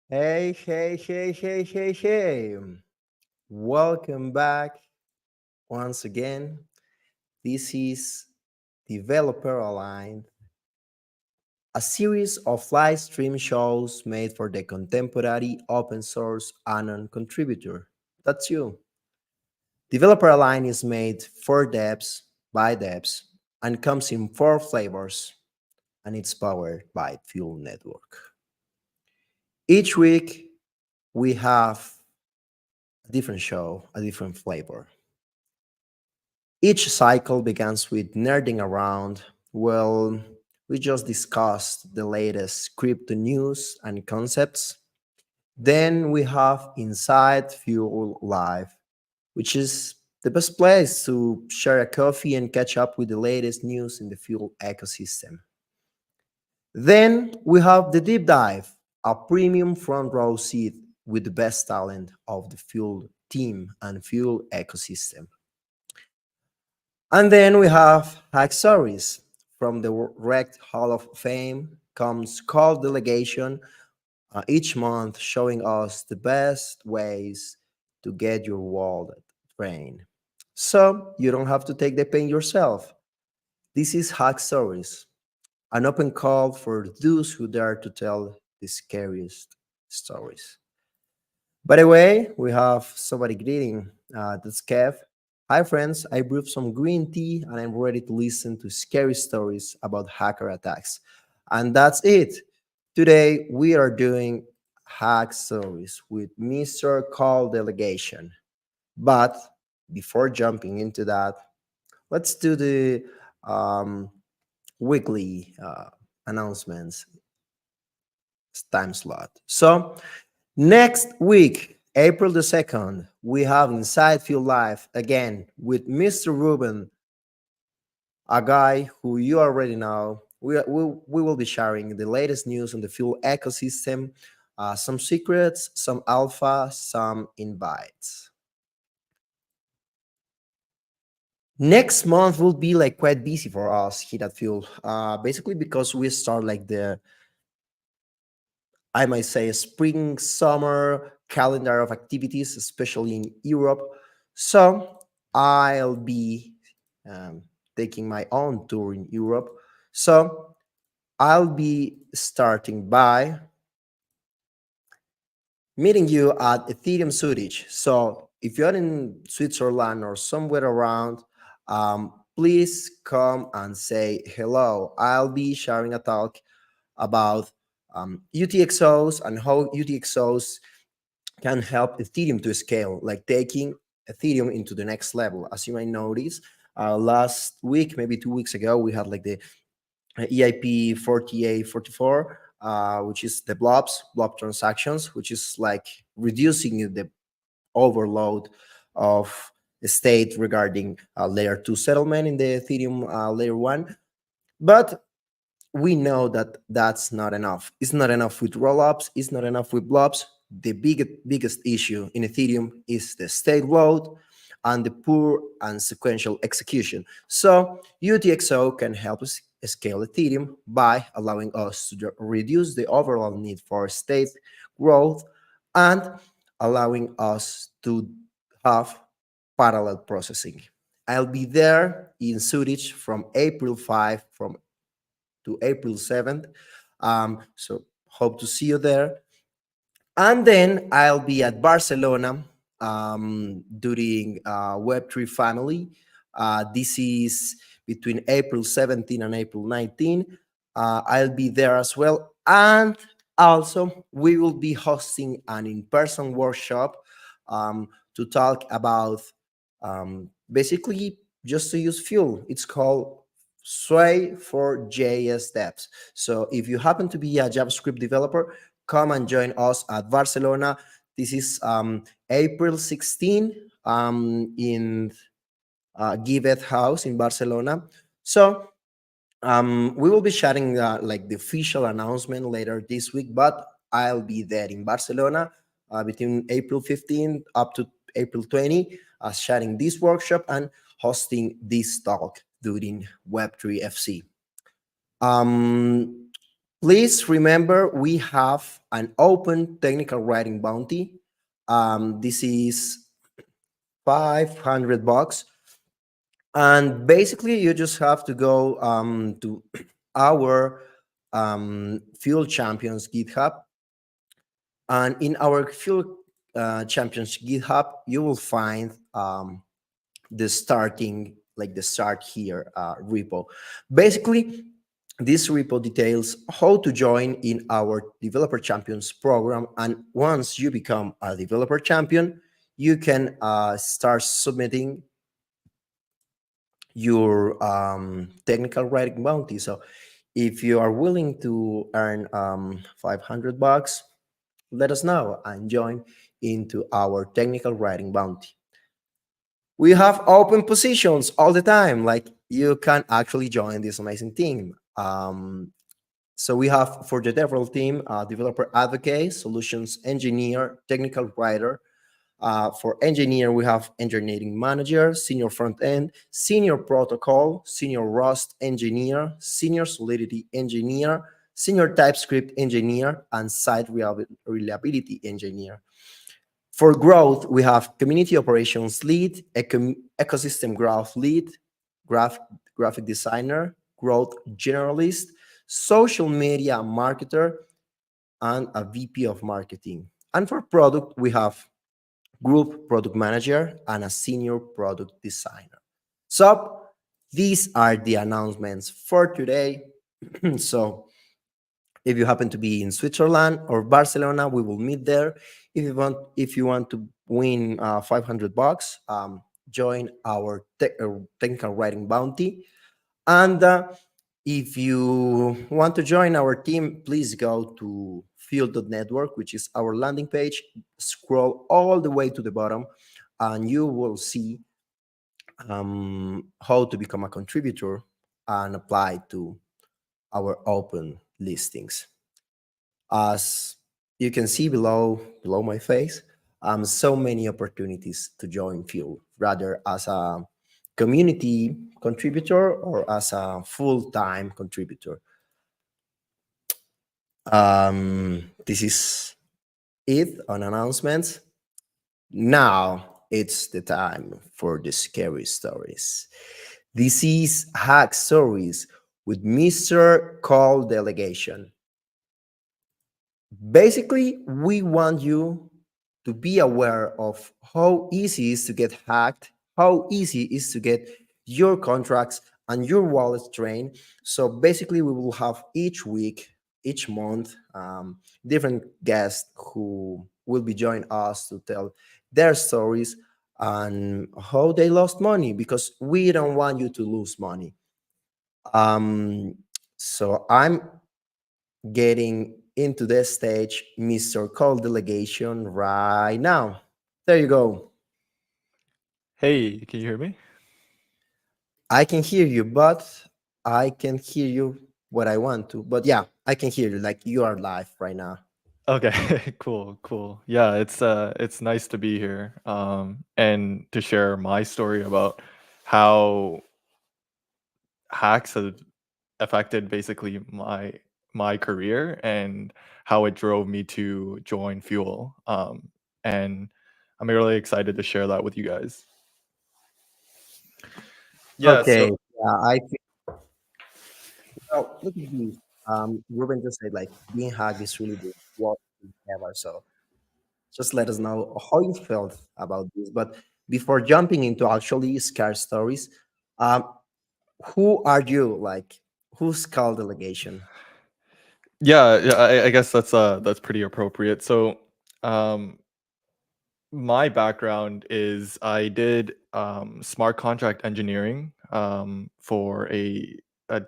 Hey, hey, hey, hey, hey, hey. Welcome back once again. This is Developer Aligned, a series of live stream shows made for the contemporary open source Anon contributor. That's you. Developer Aligned is made for devs by devs and comes in four flavors, and it's powered by Fuel Network. Each week, we have a different show, a different flavor. Each cycle begins with nerding around. Well, we just discussed the latest crypto news and concepts. Then we have Inside Fuel Live, which is the best place to share a coffee and catch up with the latest news in the fuel ecosystem. Then we have the Deep Dive, a premium front row seat with the best talent of the fuel team and fuel ecosystem. And then we have Hack Stories. From the Wrecked Hall of Fame comes Call Delegation each month, showing us the best ways to get your wallet drained. So you don't have to take the pain yourself. This is Hack Stories, an open call for those who dare to tell the scariest stories. By the way, we have somebody greeting. That's Kev. Hi, friends. I brewed some green tea and I'm ready to listen to scary stories about hacker attacks. And that's it. Today, we are doing hack stories with Mr. Call Delegation. But before jumping into that, let's do the um, weekly announcements time slot. So, next week, April the 2nd, we have Inside Fuel Live again with Mr. Ruben, a guy who you already know. We will be sharing the latest news on the fuel ecosystem, some secrets, some alpha, some invites. Next month will be like quite busy for us here at Fuel, basically because we start like the, I might say, spring summer calendar of activities, especially in Europe. So I'll be um, taking my own tour in Europe. So I'll be starting by meeting you at Ethereum Zurich. So if you're in Switzerland or somewhere around, please come and say hello. I'll be sharing a talk about UTXOs and how UTXOs can help Ethereum to scale, like taking Ethereum into the next level. As you might notice, last week, maybe 2 weeks ago, we had like the EIP 4844, which is the blob transactions, which is like reducing the overload of the state regarding layer 2 settlement in the Ethereum layer 1. But we know that that's not enough. It's not enough with rollups. It's not enough with blobs. The biggest issue in Ethereum is the state load and the poor and sequential execution. So UTXO can help us scale Ethereum by allowing us to reduce the overall need for state growth and allowing us to have parallel processing. I'll be there in Zurich from April 5 from to April 7th. So hope to see you there. And then I'll be at Barcelona during Web3 Family. This is between April 17 and April 19. I'll be there as well. And also, we will be hosting an in person workshop to talk about basically just to use fuel. It's called Sway for JS devs. So if you happen to be a JavaScript developer, come and join us at Barcelona. This is April 16 in Givet House in Barcelona. So we will be sharing like the official announcement later this week, but I'll be there in Barcelona between April 15 up to April 20, sharing this workshop and hosting this talk during Web3 FC. Please remember we have an open technical writing bounty. This is $500, and basically you just have to go to our Fuel Champions GitHub, and in our Fuel Champions GitHub you will find the starting, like the start here repo. Basically, this repo details how to join in our Developer Champions program. And once you become a Developer Champion, you can start submitting your technical writing bounty. So if you are willing to earn $500, let us know and join into our technical writing bounty. We have open positions all the time. Like you can actually join this amazing team. So we have for the DevRel team, developer advocate, solutions engineer, technical writer. For engineer, we have engineering manager, senior front end, senior protocol, senior Rust engineer, senior Solidity engineer, senior TypeScript engineer, and site reliability engineer. For growth, we have community operations lead, ecosystem growth lead, graphic designer, growth generalist, social media marketer, and a VP of marketing. And for product, we have group product manager and a senior product designer. So these are the announcements for today. So if you happen to be in Switzerland or Barcelona, we will meet there. If you want to win $500, join our technical writing bounty. And if you want to join our team, please go to Fuel.network, which is our landing page. Scroll all the way to the bottom, and you will see how to become a contributor and apply to our open listings. As you can see below my face, so many opportunities to join Fuel, rather as a community contributor or as a full-time contributor. This is it on announcements. Now it's the time for the scary stories. This is Hack Stories with Mr. Call Delegation. Basically, we want you to be aware of how easy it is to get hacked, how easy it is to get your contracts and your wallets drained. So basically, we will have each week, each month, different guests who will be joining us to tell their stories and how they lost money because we don't want you to lose money. Um, so I'm getting into this stage, Mr. Call Delegation, right now. There you go. Hey, can you hear me? I can hear you, but I can hear you what I want to. But yeah, I can hear you like you are live right now. Okay, cool, cool. Yeah, it's nice to be here, and to share my story about how hacks have affected basically my career and how it drove me to join Fuel. And I'm really excited to share that with you guys. Yeah, Okay. so Yeah, I think, well, look at this. Ruben just said like being hacked is really the worst thing ever. So just let us know how you felt about this. But before jumping into actually scare stories, um, who are you? Like, who's Call Delegation? yeah, I guess that's pretty appropriate. So, um, my background is I did smart contract engineering for a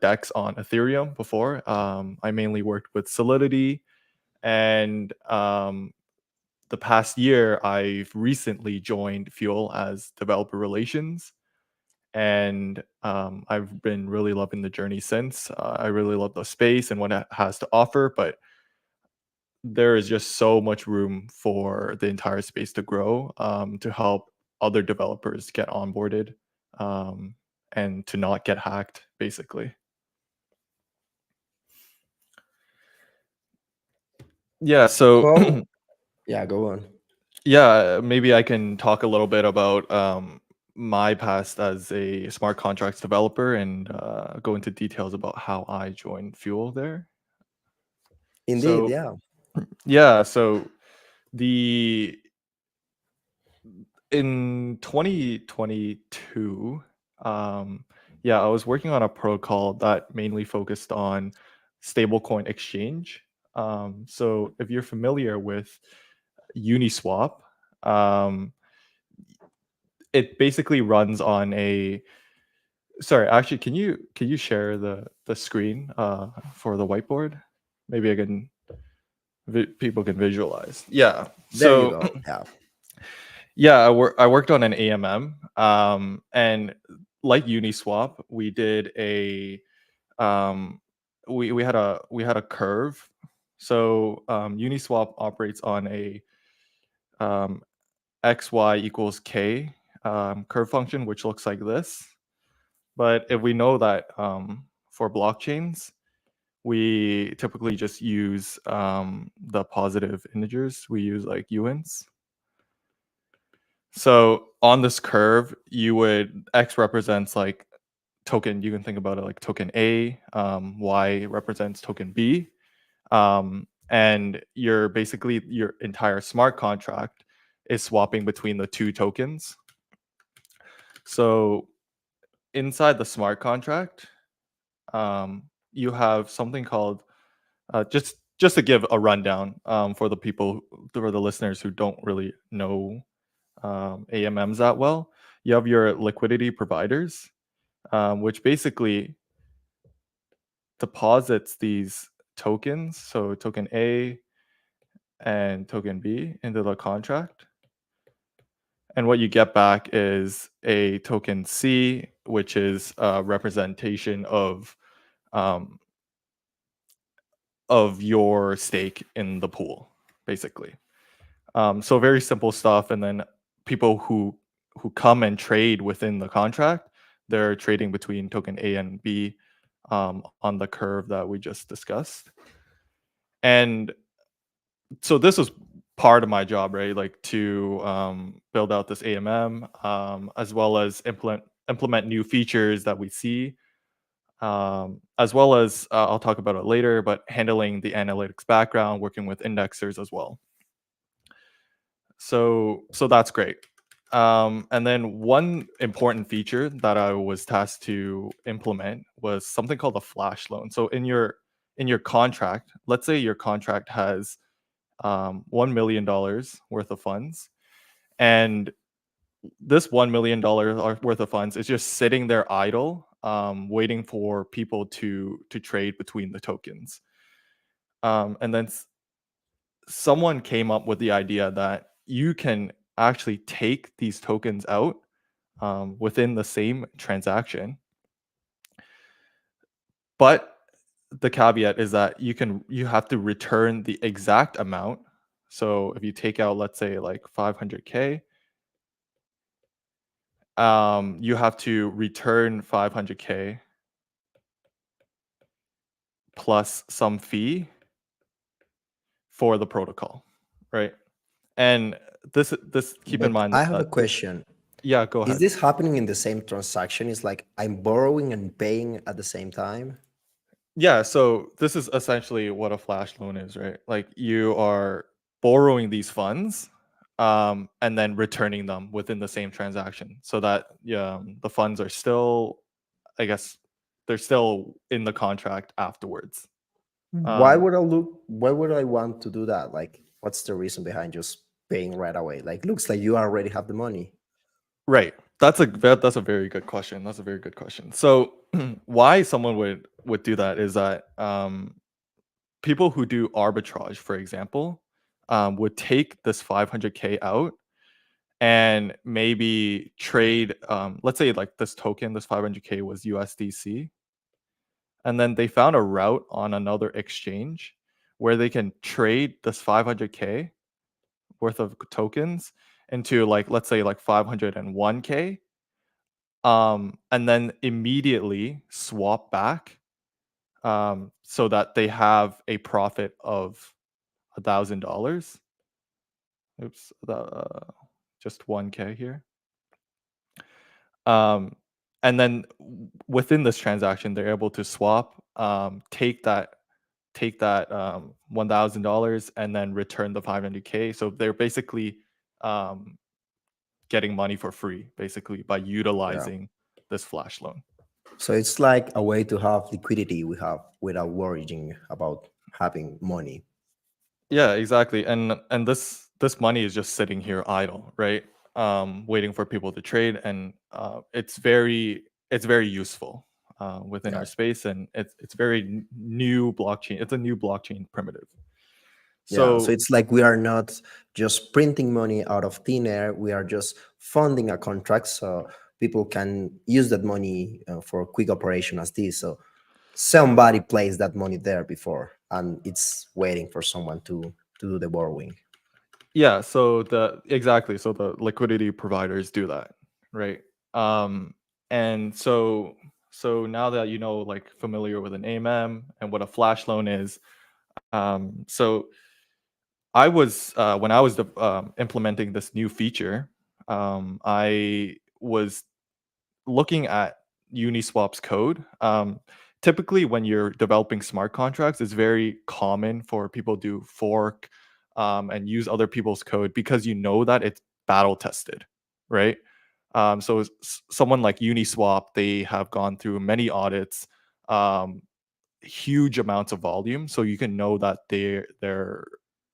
DEX on Ethereum before. I mainly worked with Solidity, and the past year, I've recently joined Fuel as developer relations, and I've been really loving the journey since. I really love the space and what it has to offer, but there is just so much room for the entire space to grow, to help other developers get onboarded, um, and to not get hacked, basically. Yeah, so How? Yeah, go on. yeah, maybe I can talk a little bit about my past as a smart contracts developer and go into details about how I joined Fuel there. Indeed, So yeah. yeah, so the in 2022, um, yeah, I was working on a protocol that mainly focused on stablecoin exchange. So if you're familiar with Uniswap, um, it basically runs on a sorry, actually, can you share the screen for the whiteboard? Maybe I can people can visualize. Yeah. There you So go. Yeah. yeah, I worked on an AMM, and like Uniswap, we did a um, we had a curve. So Uniswap operates on a um, xy equals k curve function, which looks like this. But if we know that for blockchains, we typically just use the positive integers. We use like uints. So on this curve, you would x represents like token. You can think about it like token A. Y represents token B, and your basically your entire smart contract is swapping between the two tokens. So inside the smart contract, you have something called just to give a rundown for the people for the listeners who don't really know AMMs that well. You have your liquidity providers, which basically deposits these tokens, so token A and token B, into the contract. And what you get back is a token C, which is a representation um, of your stake in the pool, basically. So very simple stuff. And then people who come and trade within the contract, they're trading between token A and B on the curve that we just discussed. And so this was part of my job, right? Like to build out this AMM, as well as implement new features that we see, as well as I'll talk about it later, but handling the analytics background, working with indexers as well. So that's great. And then one important feature that I was tasked to implement was something called a flash loan. So in your contract, let's say your contract has $1 million worth of funds, and this $1 million worth of funds is just sitting there idle, waiting for people to trade between the tokens. And then someone came up with the idea that you can actually take these tokens out within the same transaction, but the caveat is that you have to return the exact amount. So if you take out, let's say, like 500K, you have to return 500K plus some fee for the protocol, right? And this keep in But mind I have a that question. yeah, go Is ahead. this happening in the same transaction? It's like I'm borrowing and paying at the same time? Yeah, so this is essentially what a flash loan is, right? Like you are borrowing these funds and then returning them within the same transaction so that the funds are still, I guess, they're still in the contract afterwards. Um, Why would I want to do that? Like, what's the reason behind just paying right away? Like, looks like you already have the money. right. That's a very good question. That's a very good question. So why someone would do that is that people who do arbitrage, for example, would take this 500K out and maybe trade, let's say like this token, this 500K was USDC, and then they found a route on another exchange where they can trade this 500K worth of tokens into, like, let's say like 501K, and then immediately swap back, so that they have a profit of $1,000. Oops, just 1K here. Um, and then within this transaction, they're able to swap, take that $1,000 and then return the 500K. So they're basically getting money for free, basically, by Yeah. utilizing this flash loan. So it's like a way to have liquidity we have without worrying about having money. Yeah, exactly. And this money is just sitting here idle, right? Waiting for people to trade, and it's very useful within Yeah. our space, and it's very new blockchain. It's a new blockchain primitive. Yeah. So So it's like we are not just printing money out of thin air. We are just funding a contract so people can use that money for a quick operation as this. So somebody placed that money there before and it's waiting for someone to do the borrowing. yeah, so the liquidity providers do that, right? Um, and so now that you know, like, familiar with an AMM and what a flash loan is, so I was when I was implementing this new feature, I was looking at Uniswap's code. Typically, when you're developing smart contracts, it's very common for people to fork and use other people's code because you know that it's battle tested, right? So someone like Uniswap, they have gone through many audits, um, huge amounts of volume, so you can know that their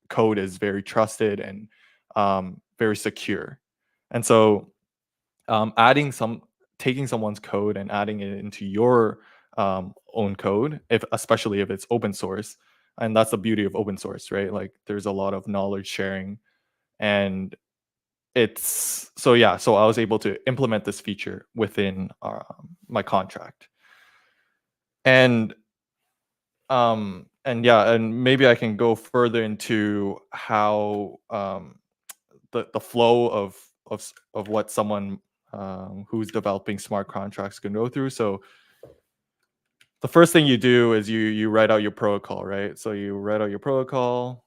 code is very trusted and very secure. And so adding some taking someone's code and adding it into your own code, if especially if it's open source, and that's the beauty of open source, right? Like there's a lot of knowledge sharing, and it's so yeah. So I was able to implement this feature within my contract, and and yeah, and maybe I can go further into how the flow of what someone who's developing smart contracts can go through. So the first thing you do is you write out your protocol, right? So you write out your protocol,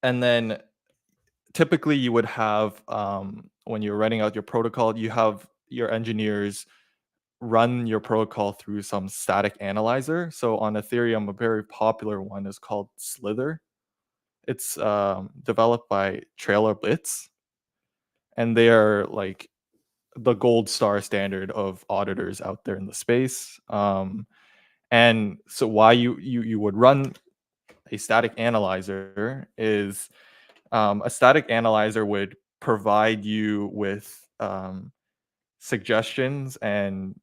and then typically you would have when you're writing out your protocol, you have your engineers run your protocol through some static analyzer. So on Ethereum, a very popular one is called Slither. It's developed by TrailorBits, and they are like the gold star standard of auditors out there in the space. And so why you would run a static analyzer is a static analyzer would provide you with suggestions and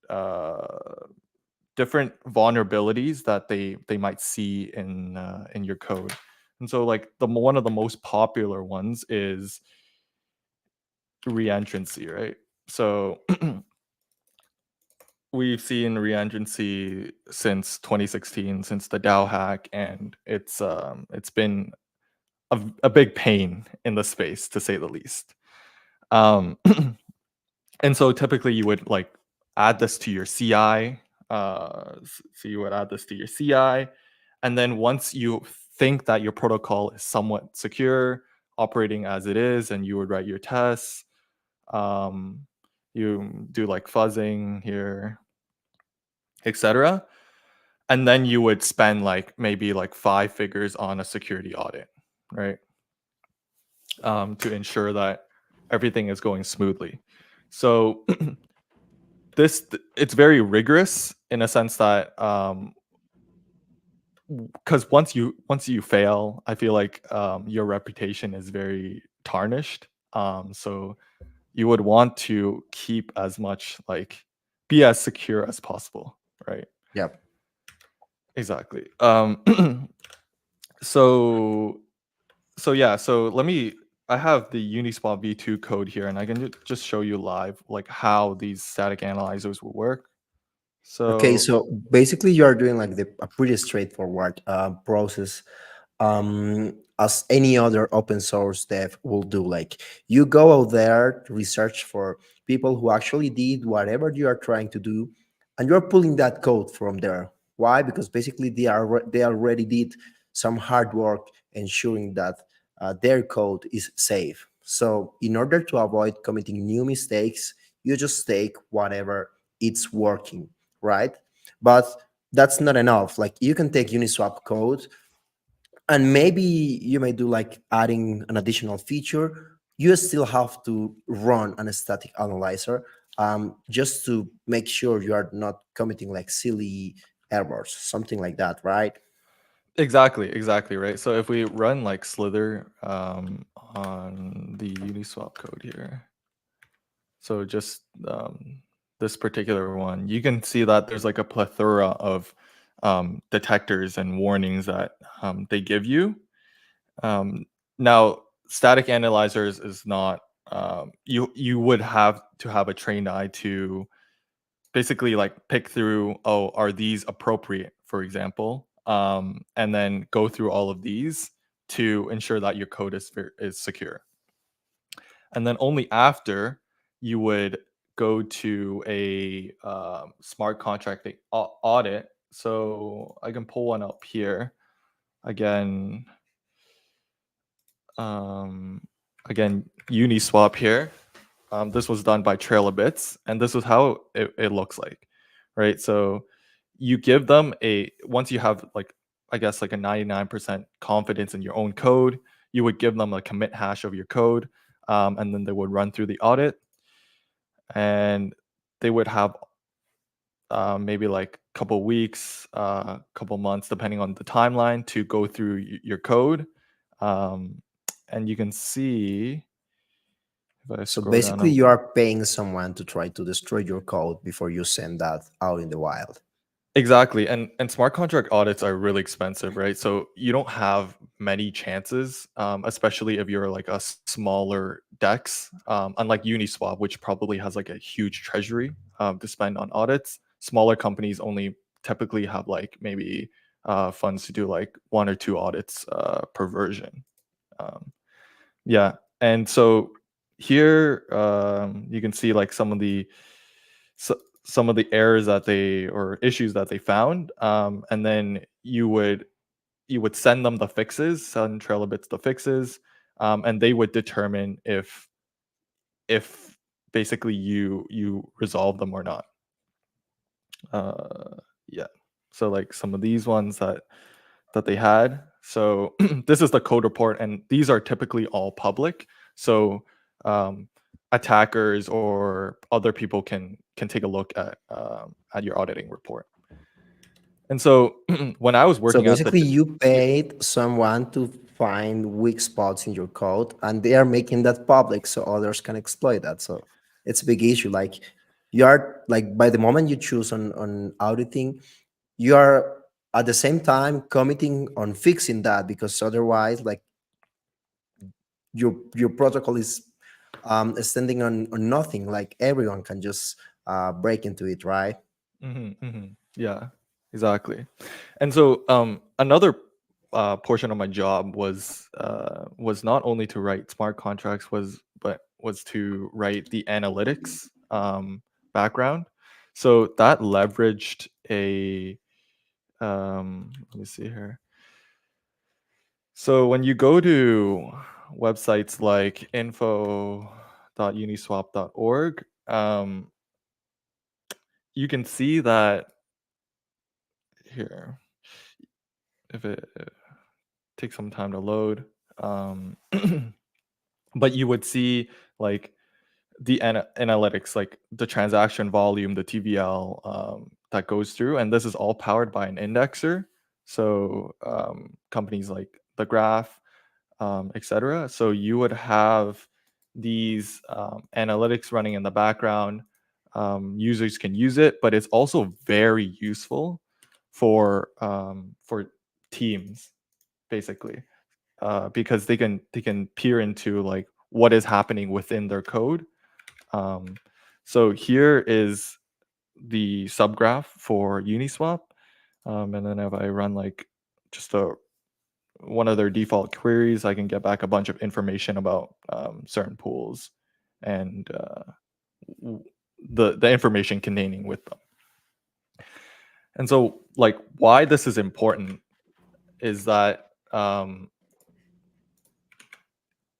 different vulnerabilities that they might see in your code. And so like one of the most popular ones is reentrancy, right? So we've seen reentrancy since 2016, since the DAO hack, and it's been a big pain in the space, to say the least. Um, and so typically you would like add this to your CI. So you would add this to your CI, and then once you think that your protocol is somewhat secure, operating as it is, and you would write your tests. You do like fuzzing here, etc. And then you would spend like maybe like 5 figures on a security audit, right? To ensure that everything is going smoothly. So it's very rigorous in a sense that because once you fail, I feel like your reputation is very tarnished. So you would want to keep as much like be as secure as possible, right? Yep. Exactly. So yeah, so I have the Uniswap v2 code here, and I can just show you live like how these static analyzers will work. Okay, So so basically you are doing like a pretty straightforward process, as any other open source dev will do. Like you go out there to research for people who actually did whatever you are trying to do, and you're pulling that code from there. Why? Because basically they already did some hard work ensuring that their code is safe. So in order to avoid committing new mistakes, you just take whatever it's working, right? But that's not enough. Like you can take Uniswap code and maybe you may do like adding an additional feature. You still have to run an static analyzer, just to make sure you are not committing like silly errors, something like that, right? exactly, right? So if we run like Slither on the Uniswap code here, so just this particular one, you can see that there's like a plethora of detectors and warnings that they give you. Now, static analyzers is not you would have to have a trained eye to basically like pick through, oh, are these appropriate, for example, and then go through all of these to ensure that your code is secure. And then only after you would go to a smart contract audit. So I can pull one up here again. um, Again, Uniswap here. This was done by TrailorBits, and this is how it looks like, right? So you give them once you have like, I guess like a 99% confidence in your own code, you would give them a commit hash of your code, and then they would run through the audit, and they would have maybe like a couple weeks, couple months, depending on the timeline, to go through your code. And you can see if I So scroll down basically you are paying someone to try to destroy your code before you send that out in the wild. exactly. And smart contract audits are really expensive, right? So you don't have many chances, especially if you're like a smaller DEX, unlike Uniswap, which probably has like a huge treasury to spend on audits. Smaller companies only typically have like maybe funds to do like 1 or 2 audits per version. Um, yeah. And so here you can see like some of the errors that they or issues that they found, and then you would send them the fixes, send Trailbits the fixes, and they would determine if basically you resolve them or not. Yeah. So like some of these ones that they had. So this is the code report, and these are typically all public. So um, attackers or other people can take a look at your auditing report. And so when I was So working at the basically, you yeah, paid someone to find weak spots in your code, and they are making that public so others can exploit that. So it's a big issue. Like you are like by the moment you choose on auditing, you are at the same time committing on fixing that, because otherwise, like your protocol is standing on nothing. Like everyone can just break into it, right? yeah, exactly. And so another portion of my job was not only to write smart contracts, was to write the analytics background. So that leveraged a let me see here. So when you go to websites like info.uniswap.org, you can see that here. If it takes some time to load, um, but you would see like the analytics, like the transaction volume, the TVL that goes through, and this is all powered by an indexer. So companies like the Graph, etc. So you would have these analytics running in the background. Users can use it, but it's also very useful for teams, basically, because they can peer into like what is happening within their code. Um, so here is the subgraph for Uniswap, and then if I run like just one of their default queries, I can get back a bunch of information about certain pools and w- the information containing with them. And so, like, why this is important is that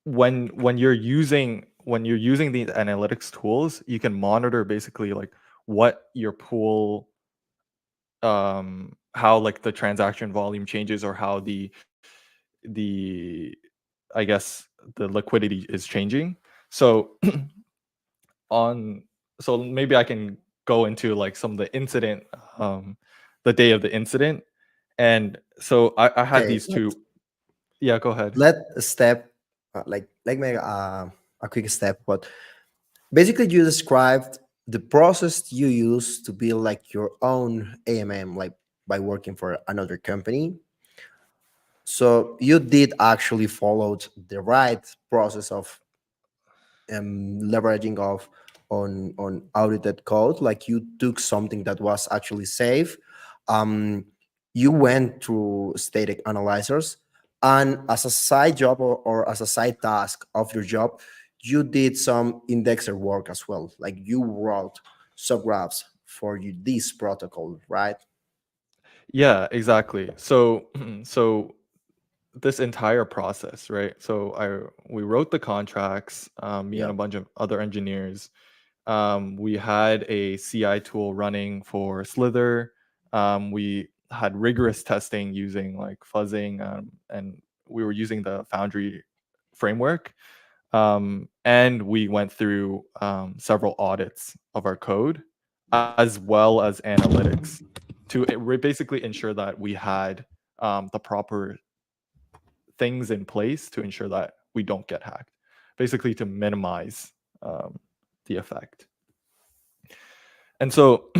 when you're using these analytics tools, you can monitor basically like what your pool, how like the transaction volume changes, or how the I guess the liquidity is changing. So on so maybe I can go into like some of the incident, the day of the incident. And so I had Okay, these two. Yeah, go ahead. let a step like make a quick step. But basically, you described the process you use to build like your own AMM, like by working for another company. So you did actually follow the right process of leveraging of on audited code. Like you took something that was actually safe. Um, you went through static analyzers, and as a side job or as a side task of your job, you did some indexer work as well. Like you wrote subgraphs for you this protocol, right? Yeah, exactly. So so this entire process, right? So we wrote the contracts, me and Yeah. a bunch of other engineers. We had a CI tool running for Slither. We had rigorous testing using like fuzzing, and we were using the Foundry framework. And we went through several audits of our code, as well as analytics, to basically ensure that we had the proper things in place to ensure that we don't get hacked, basically to minimize um, the effect. And so,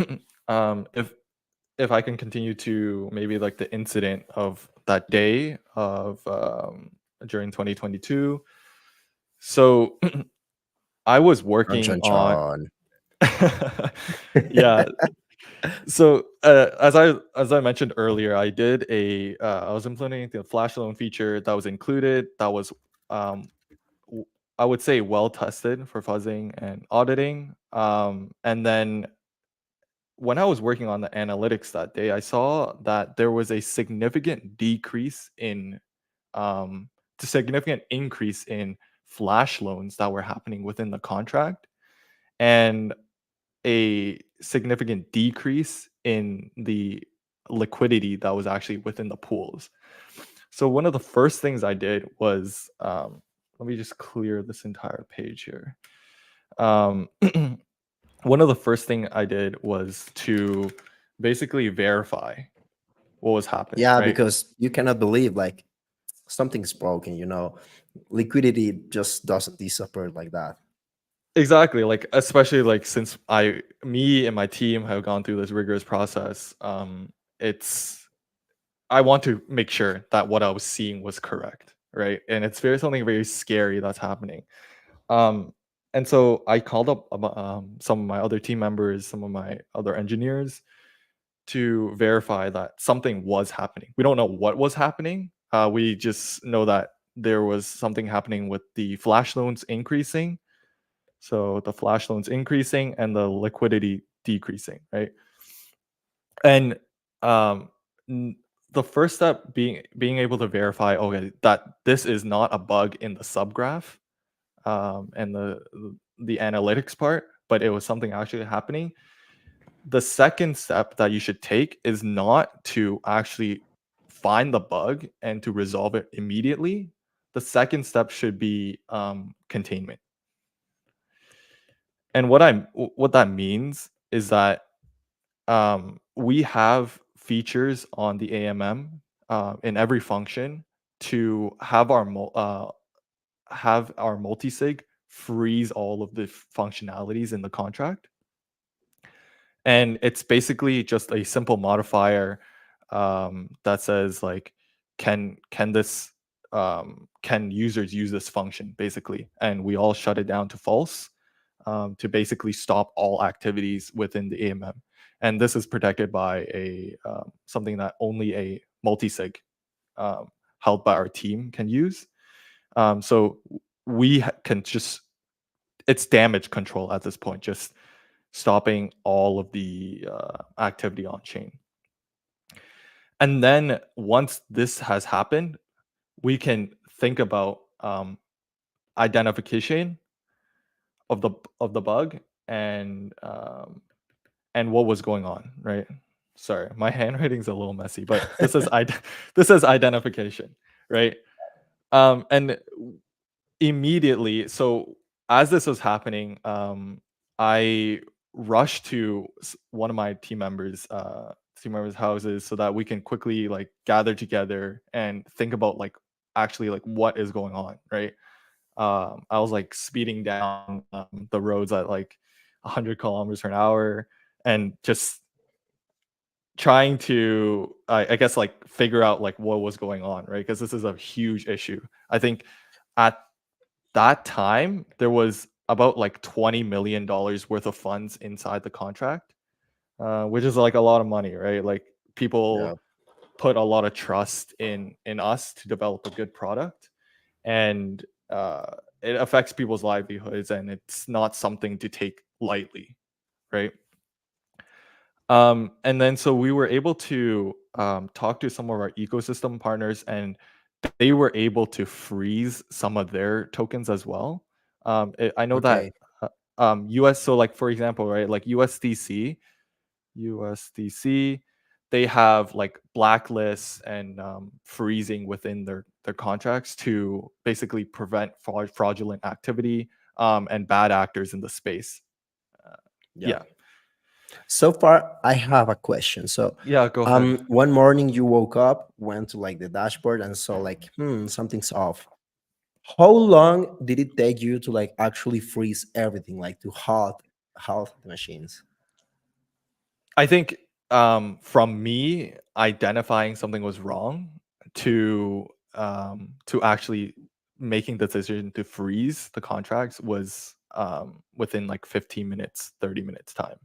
if I can continue to maybe like the incident of that day of during 2022. So I was Chon, working chon, on chon. yeah. So as I mentioned earlier, I was implementing the flash loan feature that was included. That was um, I would say well tested for fuzzing and auditing. And then when I was working on the analytics that day, I saw that there was a significant decrease in the significant increase in flash loans that were happening within the contract, and a significant decrease in the liquidity that was actually within the pools. So one of the first things I did was, let me just clear this entire page here. Um, one of the first thing I did was to basically verify what was happening, Yeah, right? because you cannot believe like something's broken, liquidity just doesn't disappear like that. Exactly, like, especially, like, since me and my team have gone through this rigorous process, it's I want to make sure that what I was seeing was correct, right? And it's something very scary that's happening. Um, and so I called up some of my other team members, some of my other engineers to verify that something was happening. We don't know what was happening. We just know that there was something happening with the flash loans increasing. So the flash loans increasing and the liquidity decreasing, right? And um, n- the first step being able to verify, okay, that this is not a bug in the subgraph, and the analytics part, but it was something actually happening. The second step that you should take is not to actually find the bug and to resolve it immediately. The second step should be containment. And what that means is that we have features on the AMM in every function to have our multisig freeze all of the functionalities in the contract. And it's basically just a simple modifier that says like, can users use this function basically, and we all shut it down to false to basically stop all activities within the AMM. And this is protected by a something that only a multisig um, held by our team can use. So can just, it's damage control at this point, just stopping all of the activity on chain. And then once this has happened, we can think about identification of the bug and what was going on, right? Sorry, my handwriting's a little messy, but this is this is identification, right? And immediately, so as this was happening, I rushed to one of my team members' houses so that we can quickly like gather together and think about like actually like what is going on, right? I was like speeding down the roads at like 100 kilometers per hour and just trying to, I guess, like figure out like what was going on, right? Because this is a huge issue. I think at that time there was about like $20 million worth of funds inside the contract, which is like a lot of money, right? Like Yeah. people put a lot of trust in us to develop a good product, and it affects people's livelihoods, and it's not something to take lightly, right? And then so we were able to talk to some of our ecosystem partners, and they were able to freeze some of their tokens as well. I know that Okay. US, so like for example, right, like USDC, they have like blacklists and freezing within their contracts to basically prevent fraudulent activity and bad actors in the space. Uh, Yeah. yeah, So far, I have a question. So, yeah, go ahead. one morning you woke up, went to like the dashboard, and saw like, something's off. How long did it take you to like actually freeze everything, like to halt the machines? I think from me identifying something was wrong to actually making the decision to freeze the contracts was within like 15 minutes, 30 minutes time.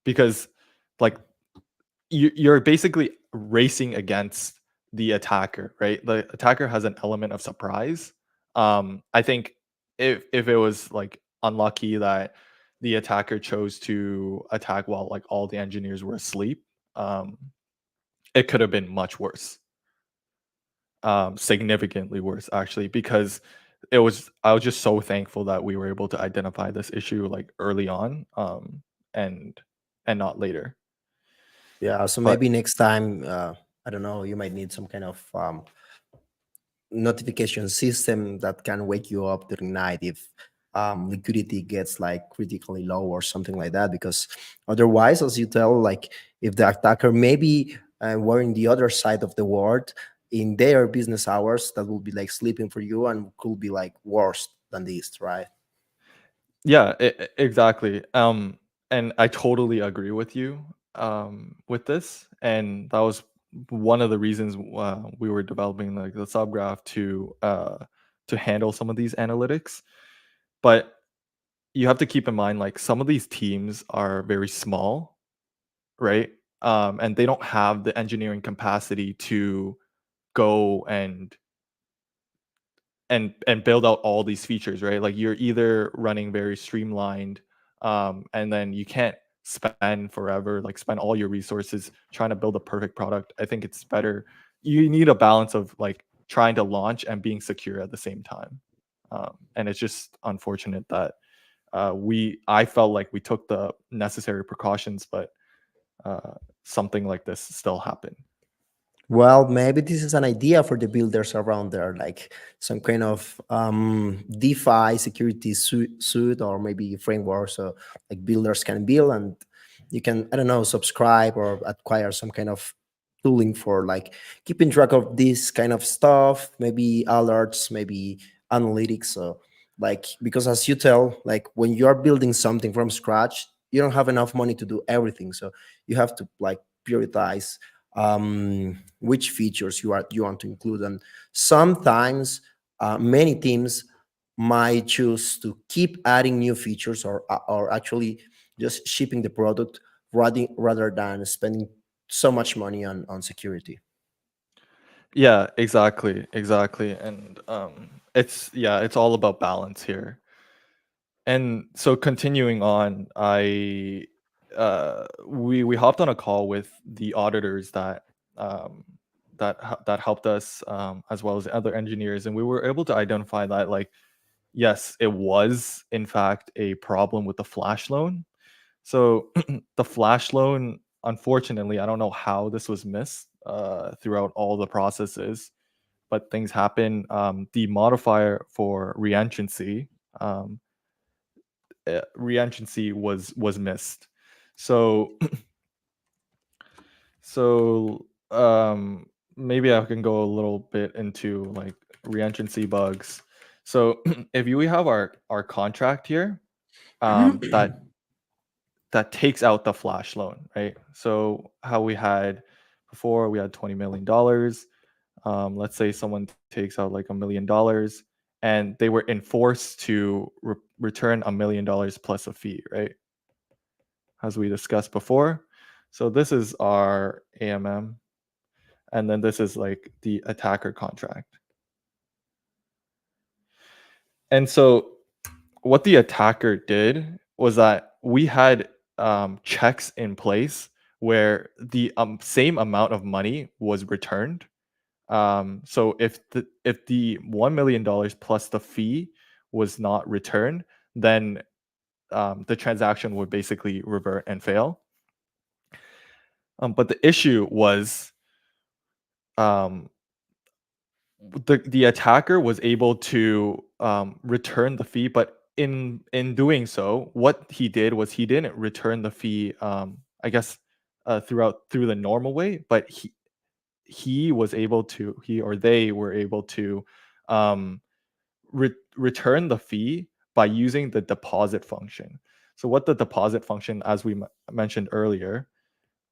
Because like you're basically racing against the attacker, right? The attacker has an element of surprise. I think if it was like unlucky that the attacker chose to attack while like all the engineers were asleep, um, it could have been much worse, significantly worse actually, because I was just so thankful that we were able to identify this issue like early on, and not later. Yeah, so But maybe next time, I don't know, you might need some kind of notification system that can wake you up during night if liquidity gets like critically low or something like that. Because otherwise, as you tell, like if the attacker maybe were in the other side of the world in their business hours, that will be like sleeping for you and could be like worse than this, right? yeah, exactly. And I totally agree with you with this, and that was one of the reasons we were developing like the subgraph to handle some of these analytics. But you have to keep in mind like some of these teams are very small, right? And they don't have the engineering capacity to go and build out all these features, right? Like you're either running very streamlined, and then you can't spend forever, like spend all your resources trying to build a perfect product. I think it's better. You need a balance of like trying to launch and being secure at the same time. And it's just unfortunate that I felt like we took the necessary precautions, but uh, something like this still happened. Well, maybe this is an idea for the builders around there, like some kind of DeFi security suite or maybe framework, so like builders can build and you can, I don't know, subscribe or acquire some kind of tooling for like keeping track of this kind of stuff, maybe alerts, maybe analytics. So like because as you tell, like when you are building something from scratch, you don't have enough money to do everything. So you have to like prioritize which features you want to include, and sometimes many teams might choose to keep adding new features or actually just shipping the product rather than spending so much money on security. Yeah, exactly, exactly. And it's all about balance here. And so continuing on, we hopped on a call with the auditors um that helped us, as well as other engineers, and we were able to identify that like yes, it was in fact a problem with the flash loan. So the flash loan, unfortunately, I don't know how this was missed throughout all the processes, but things happen. The modifier for reentrancy, um, was missed. So maybe I can go a little bit into like reentrancy bugs. So if we have our contract here, that takes out the flash loan, right? So how we had before, we had $20 million. Let's say someone takes out like $1 million, and they were enforced to return $1 million plus a fee, right? As we discussed before. So this is our AMM, and then this is like the attacker contract. And so what the attacker did was that we had checks in place where the same amount of money was returned. So if the $1 million plus the fee was not returned, then the transaction would basically revert and fail. But the issue was, um, the attacker was able to return the fee, but in doing so, what he did was he didn't return the fee. I guess through the normal way, but he or they were able to um, return the fee by using the deposit function. So what the deposit function, as we mentioned earlier,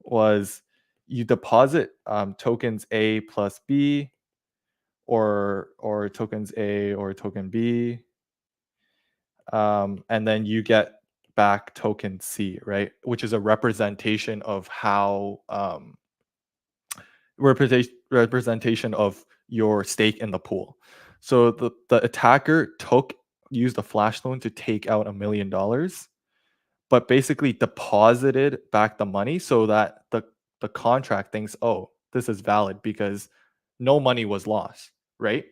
was you deposit tokens A plus B, or tokens A or token B, and then you get back token C, right? Which is a representation of how representation of your stake in the pool. So the attacker took used a flash loan to take out $1 million, but basically deposited back the money so that the contract thinks, oh, this is valid because no money was lost, right?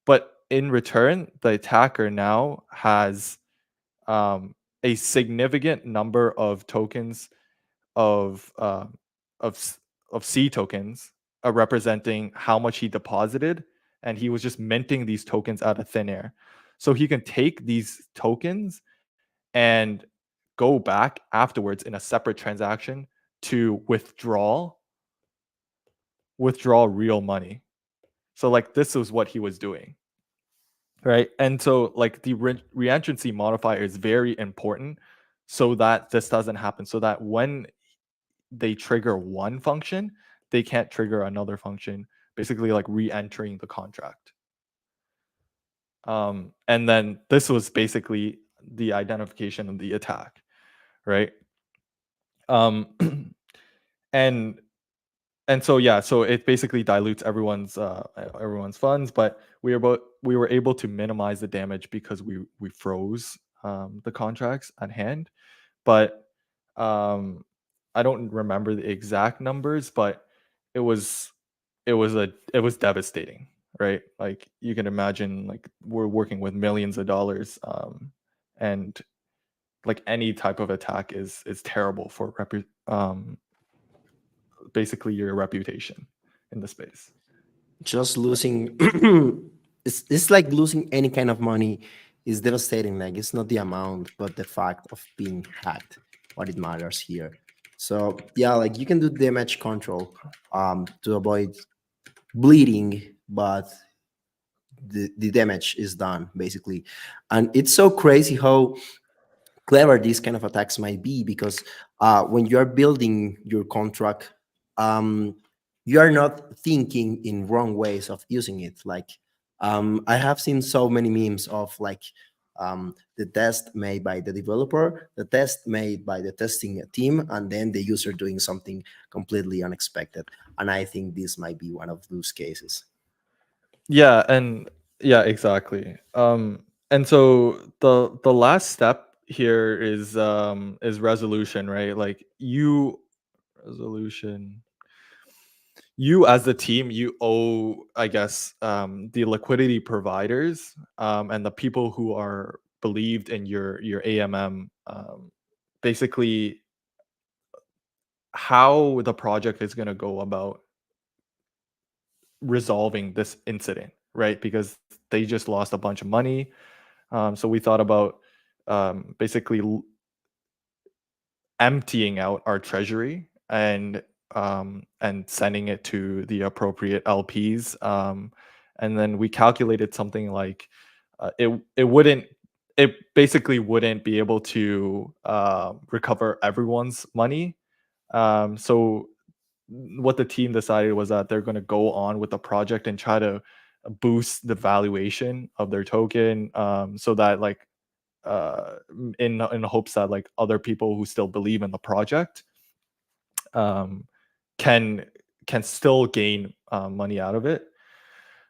But in return, the attacker now has a significant number of tokens of of C tokens representing how much he deposited, and he was just minting these tokens out of thin air. So he can take these tokens and go back afterwards in a separate transaction to withdraw real money. So like this is what he was doing, right? And so like the reentrancy modifier is very important so that this doesn't happen, so that when they trigger one function, they can't trigger another function, basically like re-entering the contract. And then this was basically the identification of the attack, right? And so yeah, so it basically dilutes everyone's funds, but we were able to minimize the damage because we froze the contracts at hand. But I don't remember the exact numbers, but it was it was devastating, right? Like you can imagine, like we're working with millions of dollars, and like any type of attack is terrible for basically your reputation in the space. Just losing it's like losing any kind of money is devastating. Like it's not the amount but the fact of being hacked what it matters here. So yeah, like you can do damage control to avoid bleeding, but the damage is done basically. And it's so crazy how clever these kind of attacks might be, because when you are building your contract, you are not thinking in wrong ways of using it. Like I have seen so many memes of like the test made by the developer, the test made by the testing team, and then the user doing something completely unexpected. And I think this might be one of those cases. Yeah, and yeah, exactly. And so the last step here is resolution, right? Like resolution. You as the team, you owe, I guess, the liquidity providers, and the people who are believed in your AMM, basically how the project is going to go about resolving this incident, right? Because they just lost a bunch of money. So we thought about basically emptying out our treasury and sending it to the appropriate LPs. And then we calculated something like it basically wouldn't be able to recover everyone's money. So what the team decided was that they're going to go on with the project and try to boost the valuation of their token, so that like in hopes that like other people who still believe in the project um, can still gain money out of it,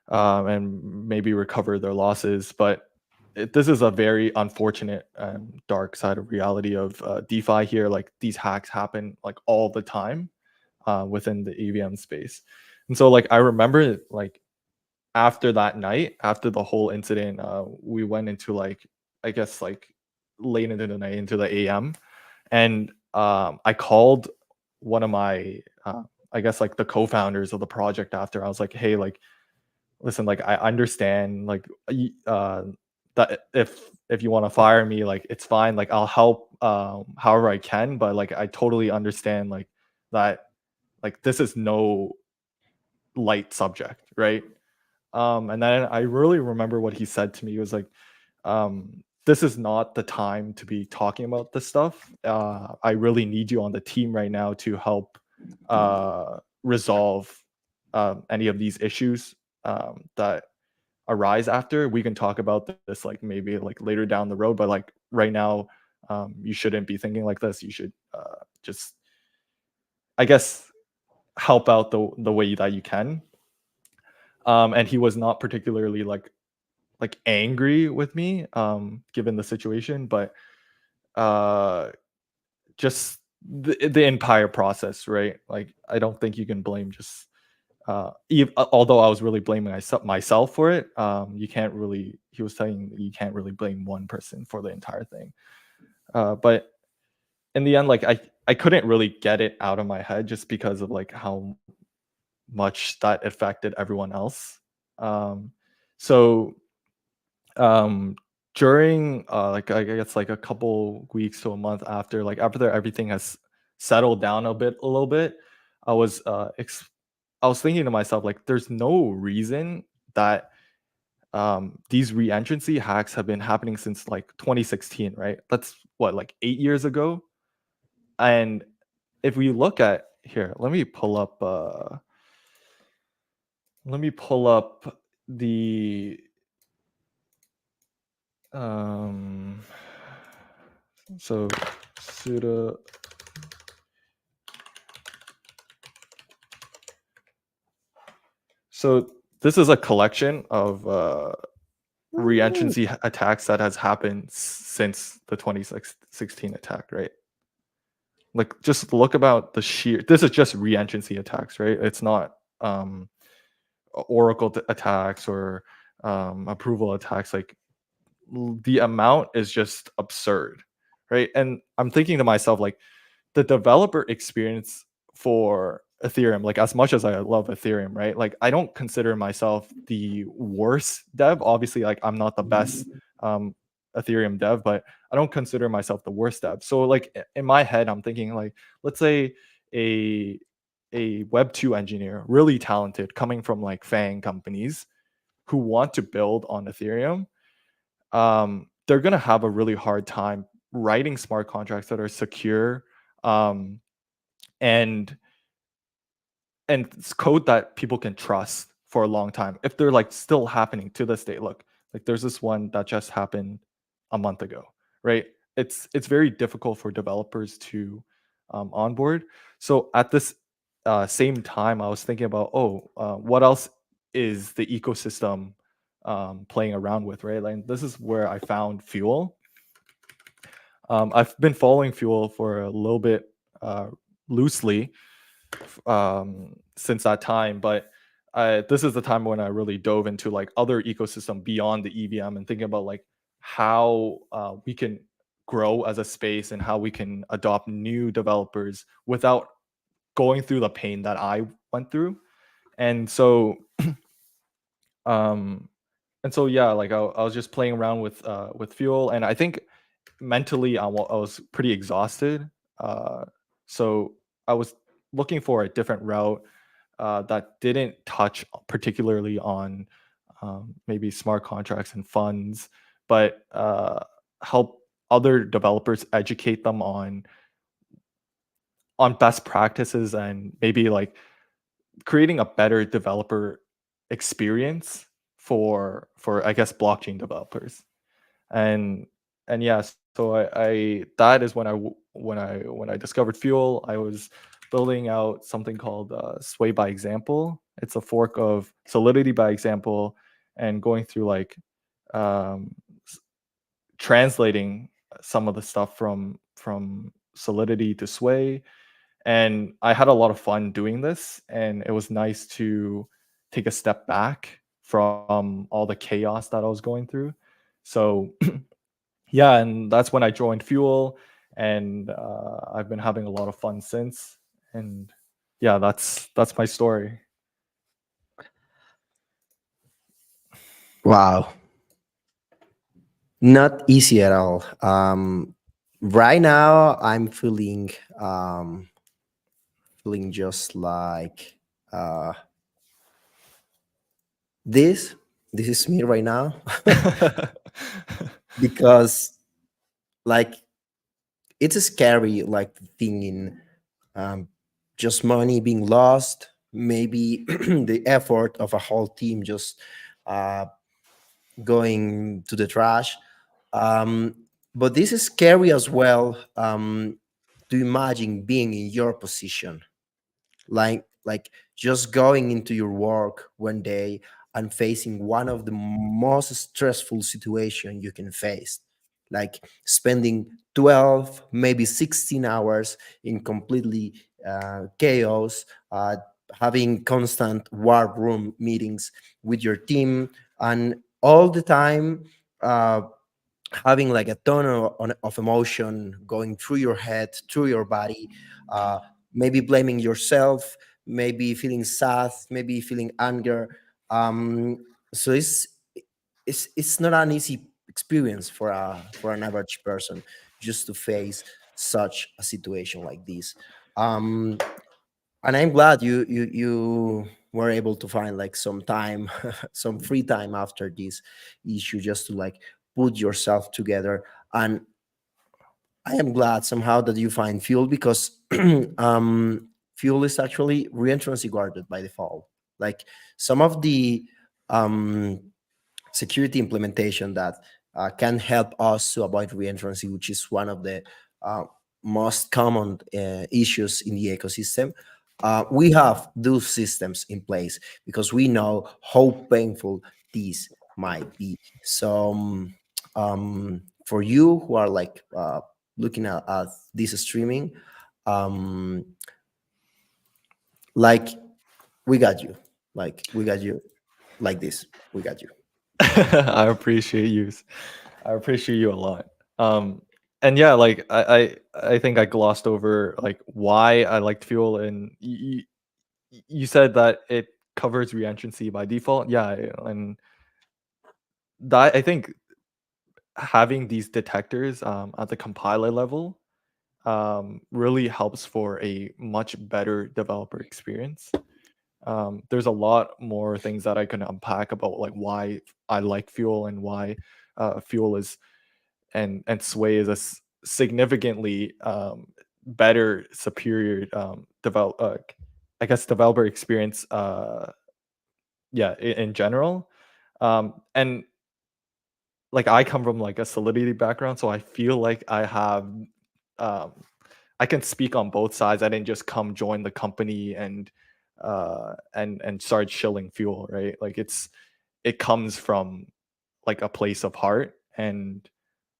and maybe recover their losses. But this is a very unfortunate dark side of reality of DeFi here. Like these hacks happen like all the time within the EVM space. And so like I remember like after that night, after the whole incident, we went into like I guess like late into the night, into the AM, and I called one of my I guess like the co-founders of the project after. I was like, hey, like listen, like I understand like that if you want to fire me, like it's fine, like I'll help however I can, but like I totally understand like that like this is no light subject, right? And then I really remember what he said to me. He was like, this is not the time to be talking about this stuff. I really need you on the team right now to help resolve any of these issues that arise after. We can talk about this like maybe like later down the road, but like right now, you shouldn't be thinking like this. You should just, I guess, help out the way that you can. And he was not particularly like like angry with me, given the situation, but uh just the entire process, right? Like I don't think you can blame just although I was really blaming myself for it. You can't really, he was saying that you can't really blame one person for the entire thing. But in the end, like I couldn't really get it out of my head just because of like how much that affected everyone else. Um, so um during like I guess like a couple weeks to a month after, like after everything has settled down a little bit, I was I was thinking to myself, like, there's no reason that these reentrancy hacks have been happening since like 2016, right? That's what, like 8 years ago. And if we look at here, let me pull up the um so sudo so this is a collection of Mm. reentrancy attacks that has happened since the 2016 attack, right? Like just look about the sheer, this is just reentrancy attacks, right? It's not Oracle attacks or approval attacks. Like the amount is just absurd, right? And I'm thinking to myself, like the developer experience for Ethereum, like as much as I love Ethereum, right? Like I don't consider myself the worst dev. Obviously, like I'm not the best um Ethereum dev, but I don't consider myself the worst dev. So like in my head, I'm thinking like, let's say a a web 2 engineer, really talented, coming from like FANG companies who want to build on Ethereum, they're gonna have a really hard time writing smart contracts that are secure, um, and it's code that people can trust for a long time. If they're like still happening to this day, look, like there's this one that just happened a month ago, right? It's very difficult for developers to onboard. So at this same time, I was thinking about, oh, what else is the ecosystem playing around with, right? Like this is where I found Fuel. I've been following Fuel for a little bit loosely since that time, but this is the time when I really dove into like other ecosystem beyond the EVM and thinking about like how we can grow as a space and how we can adopt new developers without going through the pain that I went through. And so um yeah, like I was just playing around with Fuel, and I think mentally I was pretty exhausted. So I was looking for a different route that didn't touch particularly on maybe smart contracts and funds, but help other developers educate them on best practices and maybe like creating a better developer experience for I guess blockchain developers. And yes, so I that is when when I discovered Fuel. I was building out something called Sway by Example. It's a fork of Solidity by Example, and going through like um, s- translating some of the stuff from Solidity to Sway. And I had a lot of fun doing this, and it was nice to take a step back from all the chaos that I was going through. So yeah, and that's when I joined Fuel, and I've been having a lot of fun since. And yeah, that's my story. Wow, not easy at all. Right now, I'm feeling just like uh, this. This is me right now because like it's scary, like thinking um, just money being lost, maybe the effort of a whole team just uh, going to the trash. Um, but this is scary as well, to imagine being in your position, like just going into your work one day. and facing one of the most stressful situation you can face, like spending 12, maybe 16 hours in completely chaos, having constant war room meetings with your team, and all the time uh, having like a ton of emotion going through your head, through your body, uh, maybe blaming yourself, maybe feeling sad, maybe feeling anger. So it's not an easy experience for an average person just to face such a situation like this. Um, and I'm glad you were able to find like some time, some free time after this issue, just to like put yourself together. And I am glad somehow that you find fuel, because fuel is actually reentrancy guarded by default. Like some of the um, security implementation that can help us to avoid reentrancy, which is one of the uh, most common issues in the ecosystem. We have those systems in place because we know how painful these might be. So, for you who are like looking at this streaming, um, like we got you, like we got you, like this, we got you. I appreciate you. I appreciate you a lot. Um, and yeah, like I think I glossed over like why I liked Fuel, and you said that it covers reentrancy by default. Yeah, and that I think having these detectors at the compiler level really helps for a much better developer experience. There's a lot more things that I can unpack about like why I like Fuel and why Fuel is and Sway is a significantly better, superior I guess developer experience. Yeah, in general, and like I come from like a Solidity background, so I feel like I have um, I can speak on both sides. I didn't just come join the company and start shilling Fuel, right? Like it comes from like a place of heart, and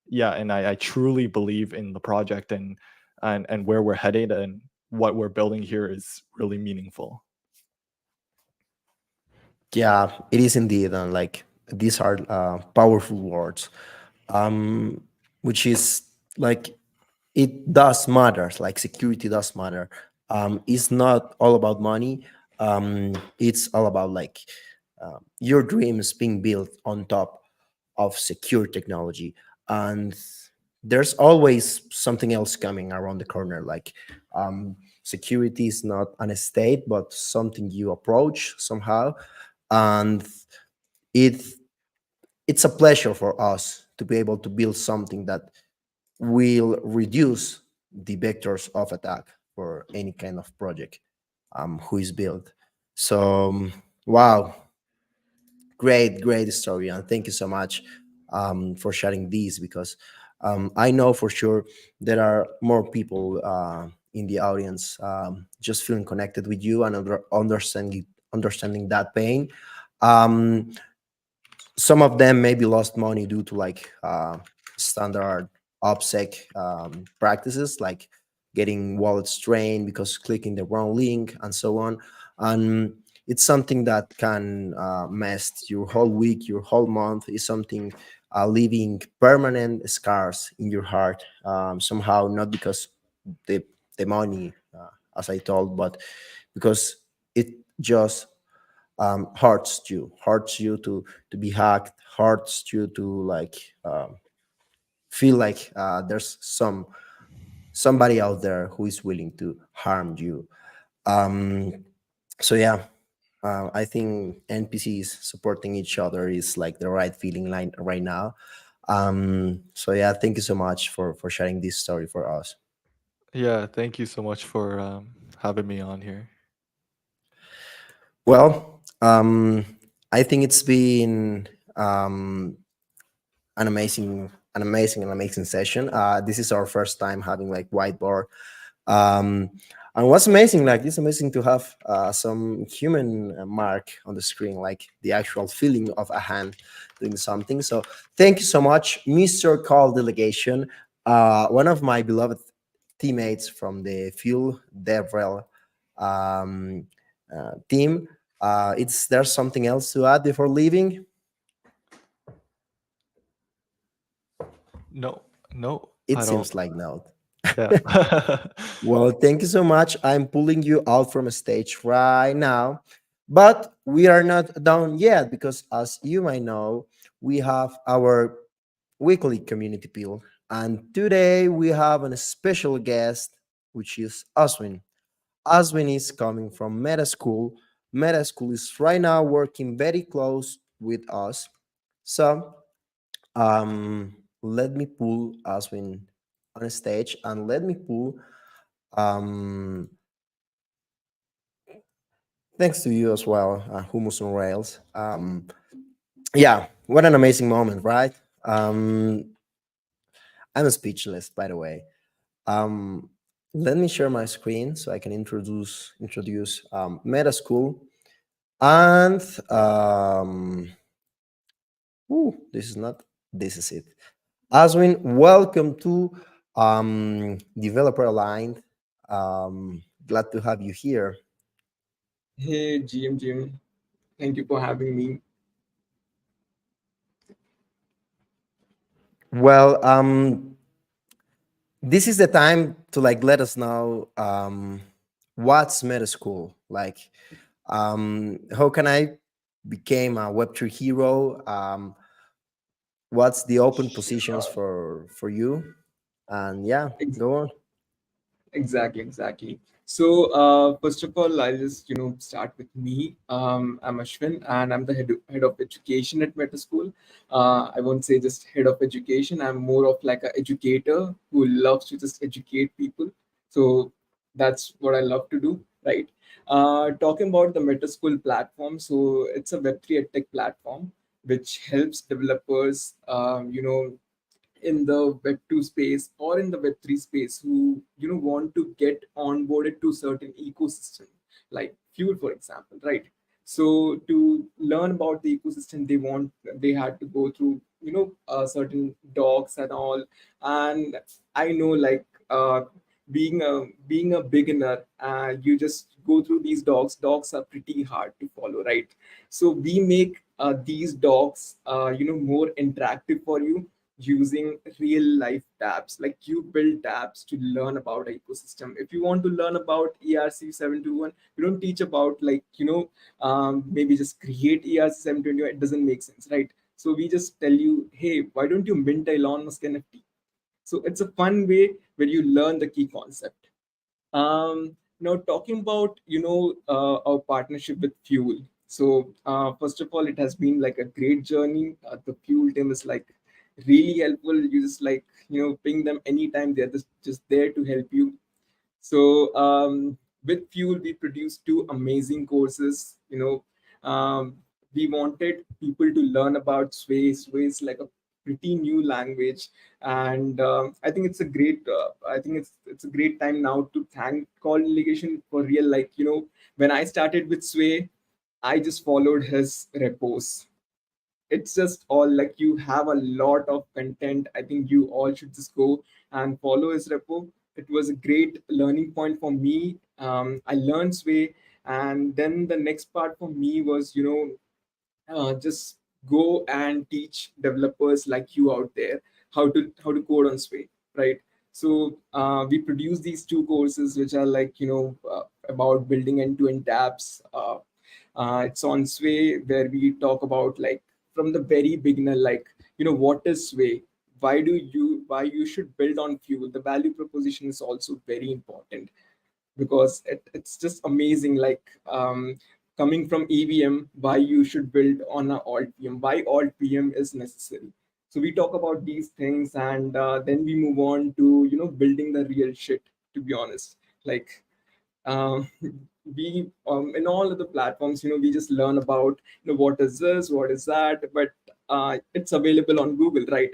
yeah, and I truly believe in the project and where we're headed, and what we're building here is really meaningful. Yeah, it is indeed, and like these are powerful words, um, which is like it does matter. Like security does matter. It's not all about money. It's all about like your dreams being built on top of secure technology, and there's always something else coming around the corner. Like security is not an estate, but something you approach somehow, and it it's a pleasure for us to be able to build something that will reduce the vectors of attack for any kind of project who is built. So wow, great story, and thank you so much for sharing these, because I know for sure there are more people in the audience just feeling connected with you and understanding that pain. um, some of them maybe lost money due to like standard OPSEC practices, like getting wallets drained because clicking the wrong link and so on. And it's something that can mess your whole week, your whole month. Is something leaving permanent scars in your heart somehow, not because the the money, as I told, but because it just hurts you to be hacked, hurts you to like feel like there's somebody out there who is willing to harm you. um so yeah, I think NPCs supporting each other is like the right feeling line right now. So yeah, thank you so much for sharing this story for us. Yeah, thank you so much for having me on here. Well, I think it's been um an amazing session. This is our first time having like whiteboard. Um, And what's amazing, like it's amazing to have some human mark on the screen, like the actual feeling of a hand doing something. So thank you so much, Mr. Call Delegation, one of my beloved teammates from the Fuel DevRel um, team. It's There's something else to add before leaving? No, no, It I don't. seems like no. Yeah. Well, thank you so much. I'm pulling you out from a stage right now, but we are not done yet because, as you might know, we have our weekly community pill, and today we have a special guest, which is Aswin. Aswin is coming from Meta School. Meta School is right now working very close with us. So, let me pull Aswin on stage and let me pull um thanks to you as well, Humus on Rails. Yeah, what an amazing moment, right? I'm speechless, by the way. Um, Let me share my screen so I can introduce Meta School and this is not this is it. Aswin, welcome to Developer Aligned. Glad to have you here. Hey, Jim, thank you for having me. Well, this is the time to like let us know what's Meta School like. How can I became a Web3 hero? What's the open positions Sure. for you? And yeah, go on. Exactly. So, first of all, I'll just start with me. I'm Ashwin, and I'm the head of education at Meta School. I won't say just head of education. I'm more of like an educator who loves to just educate people. So that's what I love to do, right? Talking about the Meta School platform, so it's a Web3 edtech platform which helps developers, in the web 2 space or in the web 3 space who want to get onboarded to certain ecosystem like Fuel, for example, right? So to learn about the ecosystem, they had to go through certain docs and all. And I know, like, being a beginner, you just go through these docs are pretty hard to follow, right? So we make these docs more interactive for you using real life tabs. Like, you build tabs to learn about ecosystem. If you want to learn about ERC-721, we don't teach about, like, maybe just create ERC-721. It doesn't make sense, right? So we just tell you, hey, why don't you mint a Elon Musk NFT? So it's a fun way where you learn the key concept. Now, talking about our partnership with Fuel. So first of all, it has been like a great journey. The Fuel team is like really helpful. You just, like, ping them anytime. They're just there to help you. So with Fuel, we produced two amazing courses. We wanted people to learn about Sway. Sway is like a pretty new language, and I think it's a great. I think it's a great time now to thank Call Delegation for real. Like, when I started with Sway, I just followed his repos. It's just all, like, you have a lot of content. I think you all should just go and follow his repo. It was a great learning point for me. I learned Sway, and then the next part for me was, just go and teach developers like you out there how to code on Sway, right? So we produce these two courses, which are like, about building end-to-end apps. It's on Sway, where we talk about, like, from the very beginner, like, what is Sway, why you should build on Fuel. The value proposition is also very important, because it's just amazing, like, coming from EVM, why you should build on a alt VM, why alt VM is necessary. So we talk about these things, and then we move on to building the real shit, to be honest. Like, um, we in all of the platforms, we just learn about, what is this, what is that, but it's available on Google, right?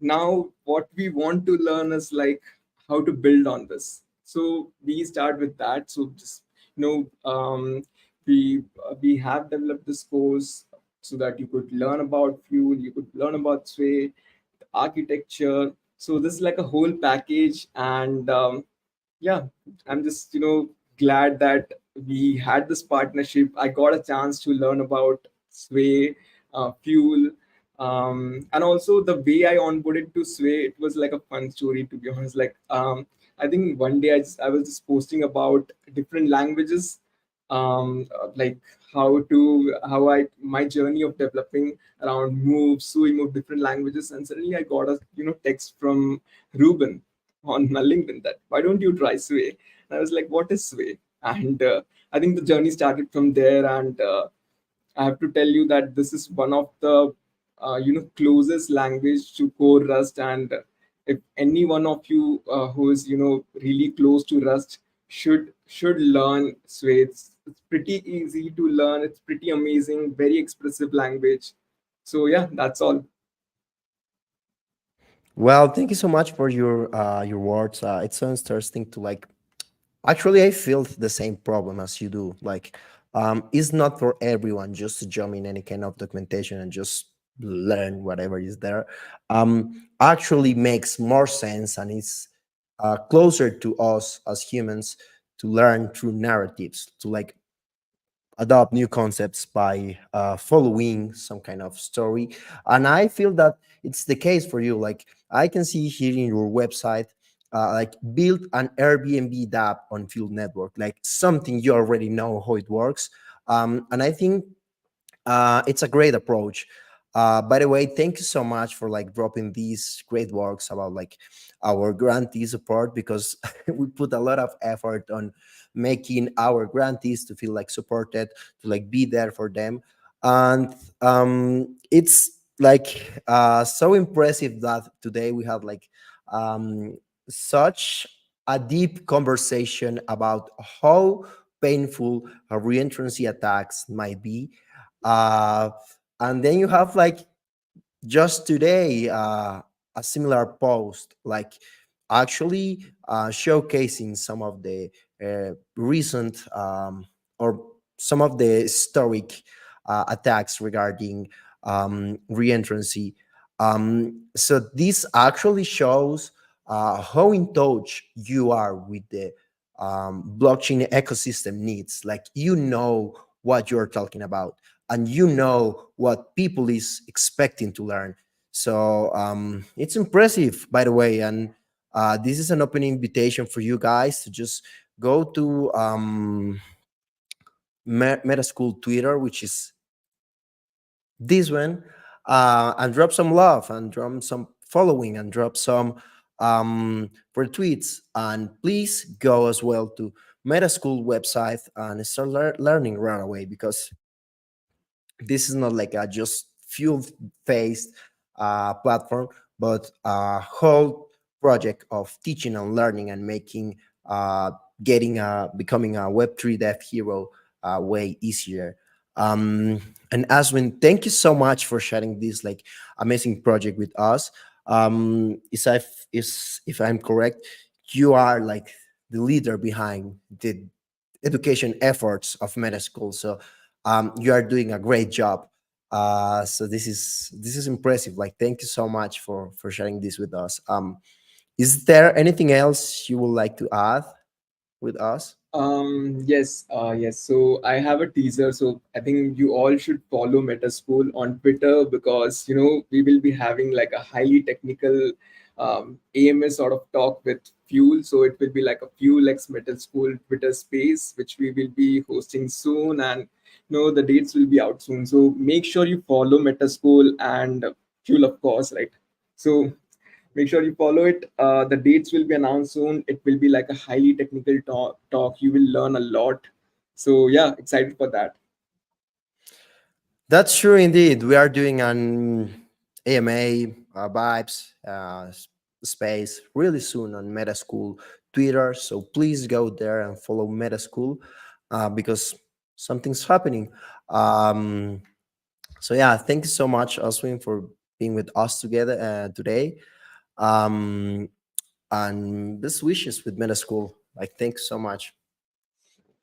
Now what we want to learn is, like, how to build on this. So we start with that. So just you know, we have developed this course so that you could learn about fuel, you could learn about Sway, the architecture. So this is like a whole package, and yeah, I'm just glad that we had this partnership. I got a chance to learn about Sway, fuel, and also the way I onboarded to Sway. It was like a fun story, to be honest. Like I think one day I was just posting about different languages, like how I my journey of developing around Move, Sui Move, different languages, and suddenly I got a text from Ruben on my LinkedIn that why don't you try Sway? And I was like, what is Sway? And I think the journey started from there, and I have to tell you that this is one of the closest language to core Rust. And if any one of you who is really close to Rust should learn Sway. It's pretty easy to learn. It's pretty amazing, very expressive language. So yeah, that's all. Well, thank you so much for your words. It's so interesting to like. Actually, I feel the same problem as you do. Like, it's not for everyone just to jump in any kind of documentation and just learn whatever is there. Actually, makes more sense and it's closer to us as humans to learn through narratives, to like adopt new concepts by following some kind of story. And I feel that it's the case for you. Like I can see here in your website, like build an Airbnb app on Field Network, like something you already know how it works. And I think it's a great approach. By the way, thank you so much for like dropping these great works about like our grantee support, because we put a lot of effort on making our grantees to feel like supported, to like be there for them. And it's like so impressive that today we have like such a deep conversation about how painful reentrancy attacks might be. uh, and then you have like just today a similar post, like actually showcasing some of the recent or some of the historic attacks regarding reentrancy. So this actually shows how in touch you are with the blockchain ecosystem needs. Like you know what you're talking about, and you know what people is expecting to learn. So it's impressive, by the way. And this is an open invitation for you guys to just go to Metaschool Twitter, which is this one, and drop some love and drop some following and drop some retweets. And please go as well to Metaschool website and start learning right away, because this is not like a just fuel based platform, but a whole project of teaching and learning and making getting becoming a Web3 dev hero way easier. And Aswin, thank you so much for sharing this like amazing project with us. If I'm correct, you are like the leader behind the education efforts of Metaschool. So you are doing a great job. So this is impressive. Like, thank you so much for sharing this with us. Is there anything else you would like to add with us? Yes. So I have a teaser. So I think you all should follow Metaschool on Twitter, because we will be having like a highly technical AMS sort of talk with Fuel. So it will be like a Fuel X Metaschool Twitter space, which we will be hosting soon, and the dates will be out soon. So make sure you follow Metaschool and Fuel, of course, right? So make sure you follow it. The dates will be announced soon. It will be like a highly technical talk. You will learn a lot. So yeah, excited for that. That's true indeed. We are doing an AMA vibes space really soon on Metaschool Twitter. So please go there and follow Metaschool because something's happening. Um, so yeah, thank you so much, Oswin, for being with us together today. Um, and best wishes with Metaschool. Like, thanks so much.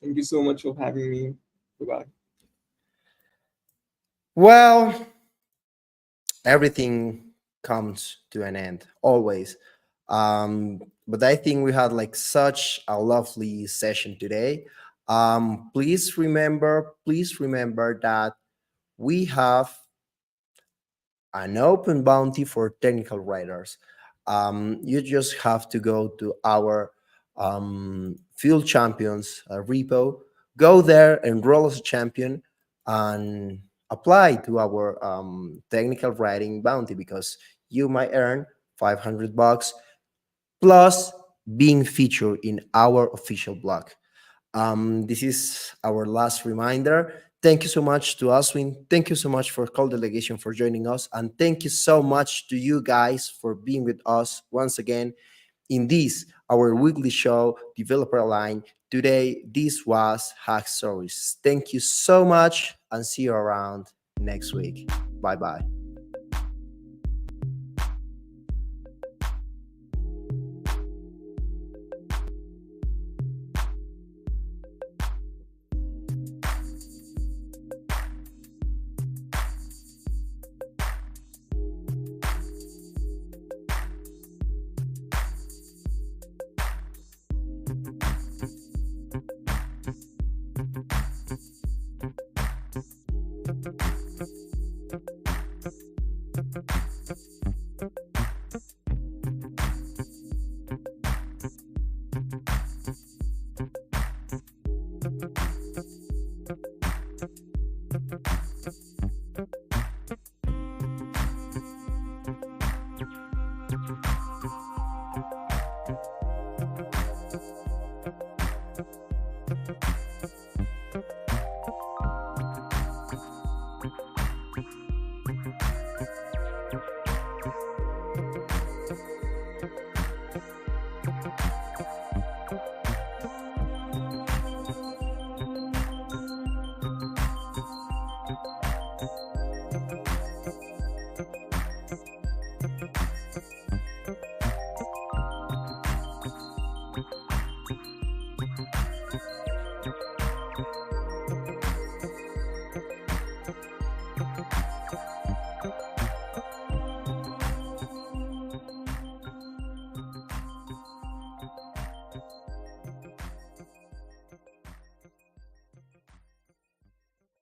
Thank you so much for having me. Bye-bye. Well, everything comes to an end always. But I think we had like such a lovely session today. Please remember that we have an open bounty for technical writers. You just have to go to our Field Champions repo, go there, enroll as a champion, and apply to our technical writing bounty, because you might earn $500 plus being featured in our official blog. This is our last reminder. Thank you so much to Aswin. Thank you so much for Call Delegation for joining us. And thank you so much to you guys for being with us once again in this, our weekly show, Developer Align. Today, this was Hack Stories. Thank you so much and see you around next week. Bye bye.